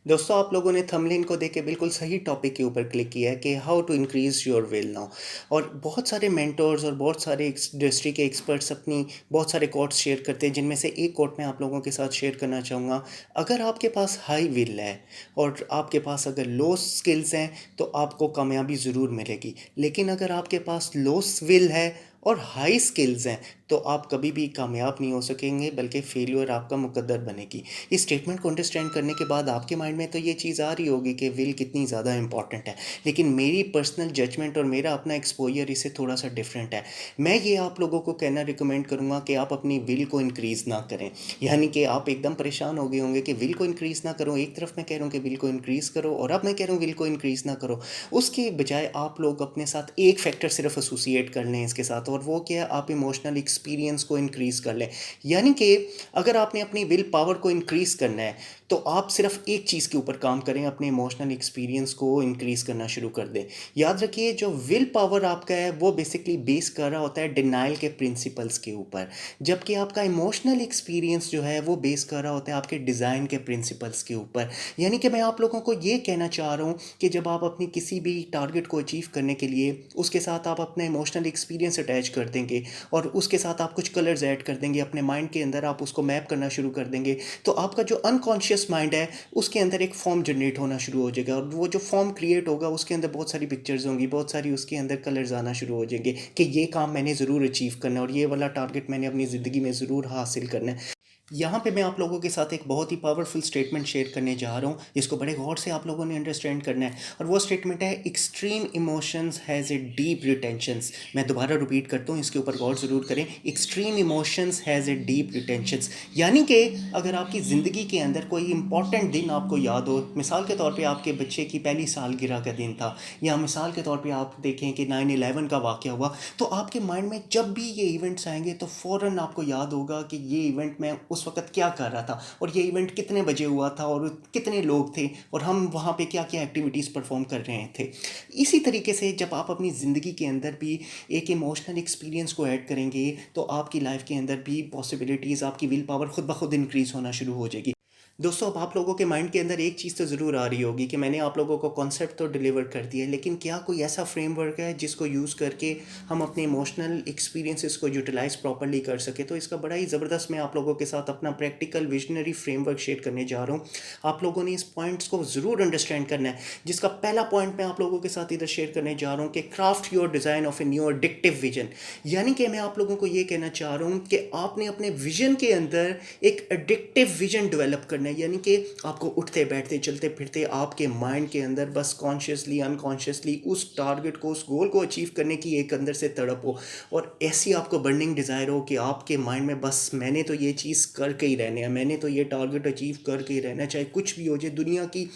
दोस्तों, आप लोगों ने थंबनेल को देख के बिल्कुल सही टॉपिक के ऊपर क्लिक किया है कि how to increase your will now. और बहुत सारे मेंटर्स और बहुत सारे इंडस्ट्री के एक्सपर्ट्स अपनी बहुत सारे कोट्स शेयर करते हैं, जिनमें से एक कोट मैं आप लोगों के साथ शेयर करना चाहूँगा। अगर आपके पास हाई विल है और आपके पास अगर लो स्किल्स हैं तो आपको कामयाबी ज़रूर मिलेगी, लेकिन अगर आपके पास लो विल है और हाई स्किल्स हैं तो आप कभी भी कामयाब नहीं हो सकेंगे, बल्कि फेलियर आपका मुकद्दर बनेगी। इस स्टेटमेंट को अंडरस्टैंड करने के बाद आपके माइंड में तो ये चीज़ आ रही होगी कि विल कितनी ज़्यादा इंपॉर्टेंट है, लेकिन मेरी पर्सनल जजमेंट और मेरा अपना एक्सपोजर इससे थोड़ा सा डिफरेंट है। मैं ये आप लोगों को कहना रिकमेंड करूँगा कि आप अपनी विल को इंक्रीज़ ना करें। यानी कि आप एकदम परेशान हो गए होंगे कि विल को इंक्रीज़ ना करो, एक तरफ मैं कह रहा हूँ कि विल को इंक्रीज़ करो और अब मैं कह रहा हूँ विल को इंक्रीज़ ना करो। उसके बजाय आप लोग अपने साथ एक फैक्टर सिर्फ एसोसिएट कर लें इसके साथ, और वो क्या है, आप इमोशनल एक्सपीरियंस को इंक्रीज़ कर लें। यानी कि अगर आपने अपनी विल पावर को इंक्रीज़ करना है तो आप सिर्फ एक चीज़ के ऊपर काम करें, अपने इमोशनल एक्सपीरियंस को इंक्रीज़ करना शुरू कर दें। याद रखिए, जो विल पावर आपका है वो बेसिकली बेस कर रहा होता है डिनाइल के प्रिंसिपल्स के ऊपर, जबकि आपका इमोशनल एक्सपीरियंस जो है वो बेस कर रहा होता है आपके डिज़ाइन के प्रिंसिपल्स के ऊपर। यानी कि मैं आप लोगों को ये कहना चाह रहा हूँ कि जब आप अपनी किसी भी टारगेट को अचीव करने के लिए उसके साथ आप अपना इमोशनल एक्सपीरियंस अटैच कर देंगे और उसके साथ आप कुछ कलर्स ऐड कर देंगे अपने माइंड के अंदर, आप उसको मैप करना शुरू कर देंगे, तो आपका जो अनकॉन्शियस माइंड है उसके अंदर एक फॉर्म जनरेट होना शुरू हो जाएगा, और वो जो फॉर्म क्रिएट होगा उसके अंदर बहुत सारी पिक्चर्स होंगी, बहुत सारी उसके अंदर कलर्स आना शुरू हो जाएंगे कि ये काम मैंने ज़रूर अचीव करना है और ये वाला टारगेट मैंने अपनी ज़िंदगी में ज़रूर हासिल करना है। यहाँ पे मैं आप लोगों के साथ एक बहुत ही पावरफुल स्टेटमेंट शेयर करने जा रहा हूँ, जिसको बड़े गौर से आप लोगों ने अंडरस्टैंड करना है। और वो स्टेटमेंट है, extreme emotions has a deep retentions. मैं दोबारा रिपीट करता हूँ, इसके ऊपर गौर ज़रूर करें। Extreme emotions has a deep retentions. यानी कि अगर आपकी ज़िंदगी के अंदर कोई इंपॉर्टेंट दिन आपको याद हो, मिसाल के तौर पे आपके बच्चे की पहली सालगिरह का दिन था, या मिसाल के तौर पे आप देखें कि 9/11 का वाक़या हुआ, तो आपके माइंड में जब भी ये इवेंट्स आएंगे तो फ़ौरन आपको याद होगा कि ये इवेंट मैं उस वक्त क्या कर रहा था, और ये इवेंट कितने बजे हुआ था, और कितने लोग थे, और हम वहाँ पे क्या क्या एक्टिविटीज़ परफॉर्म कर रहे थे। इसी तरीके से जब आप अपनी ज़िंदगी के अंदर भी एक इमोशनल एक्सपीरियंस को ऐड करेंगे तो आपकी लाइफ के अंदर भी पॉसिबिलिटीज़, आपकी विल पावर खुद ब खुद इंक्रीज़ होना शुरू हो जाएगी। दोस्तों, अब आप लोगों के माइंड के अंदर एक चीज़ तो ज़रूर आ रही होगी कि मैंने आप लोगों को कॉन्सेप्ट तो डिलीवर कर दिया है, लेकिन क्या कोई ऐसा फ्रेमवर्क है जिसको यूज़ करके हम अपने इमोशनल एक्सपीरियंसेस को यूटिलाइज प्रॉपर्ली कर सके? तो इसका बड़ा ही ज़बरदस्त मैं आप लोगों के साथ अपना प्रैक्टिकल विजनरी फ्रेमवर्क शेयर करने जा रहा हूँ। आप लोगों ने इस पॉइंट्स को ज़रूर अंडरस्टैंड करना है, जिसका पहला पॉइंट मैं आप लोगों के साथ इधर शेयर करने जा रहा हूँ कि craft your design of a new addictive vision. यानी कि मैं आप लोगों को ये कहना चाह रहा हूँ कि आपने अपने विजन के अंदर एक एडिक्टिव विजन डेवलप करना है। यानी कि आपको उठते बैठते चलते फिरते आपके माइंड के अंदर बस कॉन्शियसली अनकॉन्शियसली उस टारगेट को, उस गोल को अचीव करने की एक अंदर से तड़प हो, और ऐसी आपको बर्निंग डिज़ायर हो कि आपके माइंड में बस मैंने तो ये चीज़ करके ही रहना है, मैंने तो ये टारगेट अचीव करके ही रहना है, चाहे कुछ भी हो जाए, दुनिया की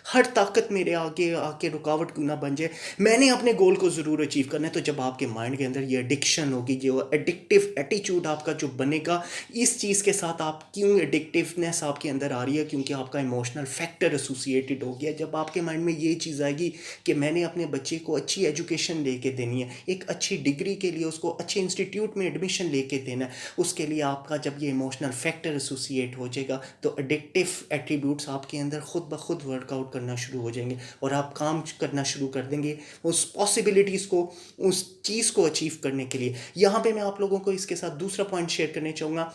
हर ताकत मेरे आगे आके रुकावट क्यों ना बन जाए, मैंने अपने गोल को ज़रूर अचीव करना है। तो जब आपके माइंड के अंदर ये एडिक्शन होगी, जो एडिक्टिव एटीट्यूड आपका जो बनेगा इस चीज़ के साथ, आप क्यों एडिक्टिवनेस आपके अंदर आ रही है, क्योंकि आपका इमोशनल फैक्टर एसोसिएटेड हो गया। जब आपके माइंड में ये चीज़ आएगी कि मैंने अपने बच्चे को अच्छी एजुकेशन लेके देनी है, एक अच्छी डिग्री के लिए उसको अच्छे इंस्टीट्यूट में एडमिशन लेके देना है, उसके लिए आपका जब ये इमोशनल फैक्टर एसोसिएट हो जाएगा तो एडिक्टिव एट्रीब्यूट्स आपके अंदर खुद ब खुद वर्कआउट करना शुरू हो जाएंगे, और आप काम करना शुरू कर देंगे उस पॉसिबिलिटीज़ को, उस चीज़ को अचीव करने के लिए। यहाँ पे मैं आप लोगों को इसके साथ दूसरा पॉइंट शेयर करने चाहूँगा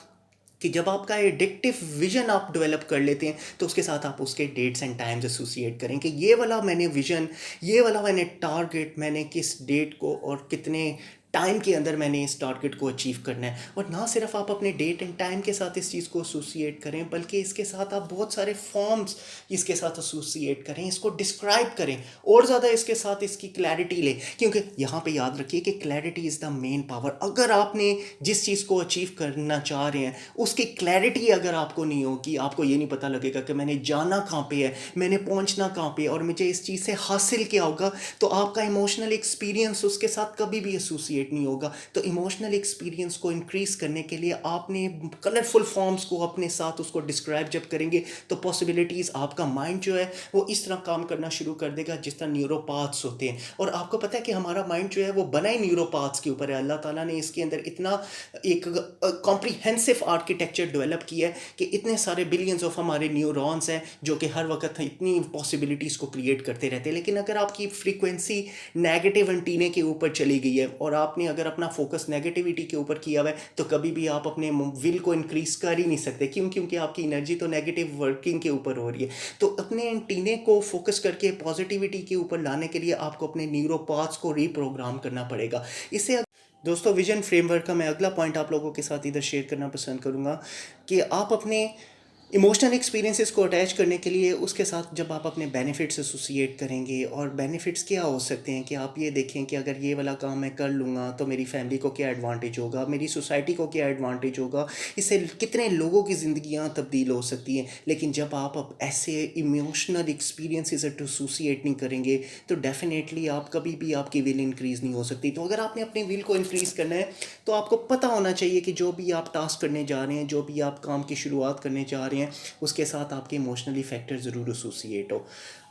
कि जब आपका एडिक्टिव विजन आप डेवलप कर लेते हैं तो उसके साथ आप उसके डेट्स एंड टाइम्स एसोसिएट करें कि ये वाला मैंने विजन, ये वाला मैंने टारगेट, मैंने किस डेट को और कितने टाइम के अंदर मैंने इस टारगेट को अचीव करना है। और ना सिर्फ आप अपने डेट एंड टाइम के साथ इस चीज़ को एसोसिएट करें, बल्कि इसके साथ आप बहुत सारे फॉर्म्स इसके साथ एसोसिएट करें, इसको डिस्क्राइब करें, और ज़्यादा इसके साथ इसकी क्लैरिटी लें, क्योंकि यहाँ पे याद रखिए कि clarity is the main power. अगर आपने जिस चीज़ को अचीव करना चाह रहे हैं उसकी क्लैरिटी अगर आपको नहीं होगी, आपको ये नहीं पता लगेगा कि मैंने जाना कहाँ पे है, मैंने पहुँचना कहाँ पे है, और मुझे इस चीज़ से हासिल क्या होगा, तो आपका इमोशनल एक्सपीरियंस उसके साथ कभी भी एसोसिएट एसोसिएट नहीं होगा। तो इमोशनल एक्सपीरियंस को इंक्रीज़ करने के लिए आपने कलरफुल फॉर्म्स को अपने साथ उसको डिस्क्राइब जब करेंगे, तो पॉसिबिलिटीज़, आपका माइंड जो है वो इस तरह काम करना शुरू कर देगा जिस तरह न्यूरोपाथ्स होते हैं। और आपको पता है कि हमारा माइंड जो है वो बना ही न्यूरोपाथ्स के ऊपर है। अल्लाह ताला ने इसके अंदर इतना एक कॉम्प्रिहेंसिव आर्किटेक्चर डेवलप किया है कि इतने सारे बिलियंस ऑफ हमारे न्यूरॉन्स हैं जो कि हर वक्त इतनी पॉसिबिलिटीज़ को क्रिएट करते रहते हैं। लेकिन अगर आपकी फ्रीक्वेंसी नेगेटिव एंटीने के ऊपर चली गई है और आपने अगर अपना फोकस नेगेटिविटी के ऊपर किया हुआ है, तो कभी भी आप अपने विल को इंक्रीज कर ही नहीं सकते। क्यों? क्योंकि आपकी एनर्जी तो नेगेटिव वर्किंग के ऊपर हो रही है। तो अपने एंटीने को फोकस करके पॉजिटिविटी के ऊपर लाने के लिए आपको अपने न्यूरोपाथ्स को रीप्रोग्राम करना पड़ेगा। इससे दोस्तों, विजन फ्रेमवर्क का मैं अगला पॉइंट आप लोगों के साथ इधर शेयर करना पसंद करूँगा कि आप अपने इमोशनल एक्सपीरियंसेस को अटैच करने के लिए उसके साथ जब आप अपने बेनिफिट्स एसोसिएट करेंगे, और बेनिफिट्स क्या हो सकते हैं कि आप ये देखें कि अगर ये वाला काम मैं कर लूँगा तो मेरी फैमिली को क्या एडवांटेज होगा, मेरी सोसाइटी को क्या एडवांटेज होगा, इससे कितने लोगों की ज़िंदगियाँ तब्दील हो सकती हैं। लेकिन जब आप अब ऐसे इमोशनल एक्सपीरियंसेस एसोसिएट नहीं करेंगे तो डेफिनेटली आप कभी भी आपकी विल इंक्रीज़ नहीं हो सकती। तो अगर आपने अपनी विल को इंक्रीज़ करना है तो आपको पता होना चाहिए कि जो भी आप टास्क करने जा रहे हैं, जो भी आप काम की शुरुआत करने जा रहे हैं, उसके साथ आपके इमोशनली फैक्टर ज़रूर एसोसिएट हो।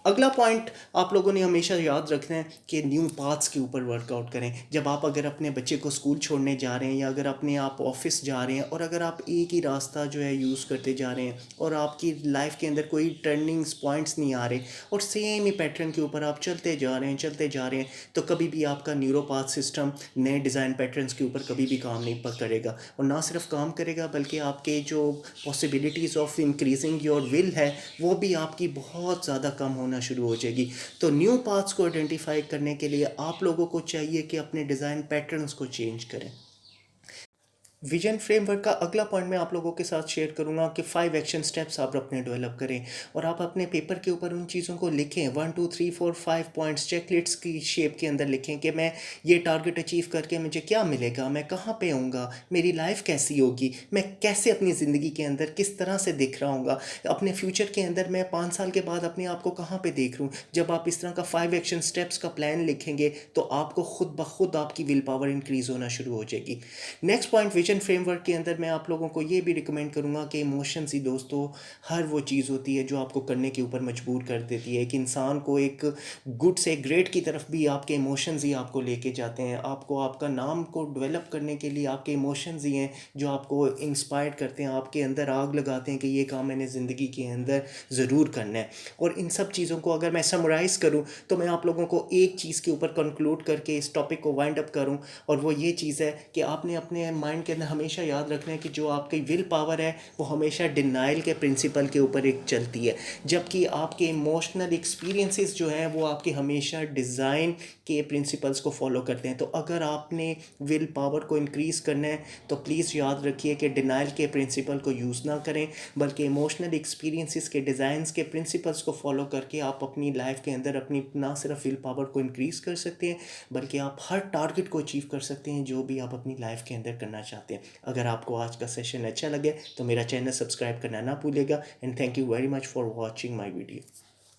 अगला पॉइंट आप लोगों ने हमेशा याद रखना है कि न्यू पाथ्स के ऊपर वर्कआउट करें। जब आप अगर अपने बच्चे को स्कूल छोड़ने जा रहे हैं या अगर अपने आप ऑफिस जा रहे हैं और अगर आप एक ही रास्ता जो है यूज़ करते जा रहे हैं और आपकी लाइफ के अंदर कोई टर्निंग पॉइंट्स नहीं आ रहे और सेम ही पैटर्न के ऊपर आप चलते जा रहे हैं तो कभी भी आपका न्यूरोपाथ सिस्टम नए डिज़ाइन पैटर्न्स के ऊपर कभी भी काम नहीं करेगा। और ना सिर्फ काम करेगा बल्कि आपके जो possibilities of increasing your will है वो भी आपकी बहुत ज़्यादा कम होना शुरू हो जाएगी। तो न्यू पाथ्स को आइडेंटिफाई करने के लिए आप लोगों को चाहिए कि अपने डिज़ाइन पैटर्न्स को चेंज करें। विजन फ्रेमवर्क का अगला पॉइंट मैं आप लोगों के साथ शेयर करूंगा कि 5 एक्शन स्टेप्स आप अपने डेवलप करें और आप अपने पेपर के ऊपर उन चीज़ों को लिखें। 1 2 3 4 5 पॉइंट्स चेकलिस्ट की शेप के अंदर लिखें कि मैं ये टारगेट अचीव करके मुझे क्या मिलेगा, मैं कहाँ पे आऊँगा, मेरी लाइफ कैसी होगी, मैं कैसे अपनी ज़िंदगी के अंदर किस तरह से दिख रहा हूँगा, अपने फ्यूचर के अंदर मैं 5 साल के बाद अपने आप को कहाँ पे देख रहा हूँ। जब आप इस तरह का 5 एक्शन स्टेप्स का प्लान लिखेंगे तो आपको खुद ब खुद आपकी विल पावर इंक्रीज़ होना शुरू हो जाएगी। नेक्स्ट पॉइंट विजन फ्रेमवर्क के अंदर मैं आप लोगों को ये भी रिकमेंड करूँगा कि इमोशंस ही दोस्तों हर वो चीज़ होती है जो आपको करने के ऊपर मजबूर कर देती है। एक इंसान को एक गुड से ग्रेट की तरफ भी आपके इमोशंस ही आपको लेके जाते हैं। आपको आपका नाम को डेवलप करने के लिए आपके इमोशंस ही हैं जो आपको इंस्पायर करते हैं, आपके अंदर आग लगाते हैं कि ये काम मैंने ज़िंदगी के अंदर ज़रूर करना है। और इन सब चीज़ों को अगर मैं समराइज़ करूँ तो मैं आप लोगों को एक चीज़ के ऊपर कंक्लूड करके इस टॉपिक को वाइंड अप करूँ, और वो ये चीज़ है कि आपने अपने माइंड के अंदर हमेशा याद रखना है कि जो आपकी विल पावर है वो हमेशा डिनाइल के प्रिंसिपल के ऊपर एक चलती है, जबकि आपके इमोशनल एक्सपीरियंसेस जो हैं वो आपके हमेशा डिज़ाइन के प्रिंसिपल्स को फॉलो करते हैं। तो अगर आपने विल पावर को इंक्रीज़ करना है तो प्लीज़ याद रखिए कि डिनाइल के प्रिंसिपल को यूज़ ना करें, बल्कि इमोशनल एक्सपीरियंसेस के डिज़ाइंस के प्रिंसिपल्स को फॉलो करके आप अपनी लाइफ के अंदर अपनी ना सिर्फ विल पावर को इंक्रीज़ कर सकते हैं बल्कि आप हर टारगेट को अचीव कर सकते हैं जो भी आप अपनी लाइफ के अंदर करना चाहते हैं। अगर आपको आज का सेशन अच्छा लगे तो मेरा चैनल सब्सक्राइब करना ना भूलिएगा। And thank you very much for watching my video.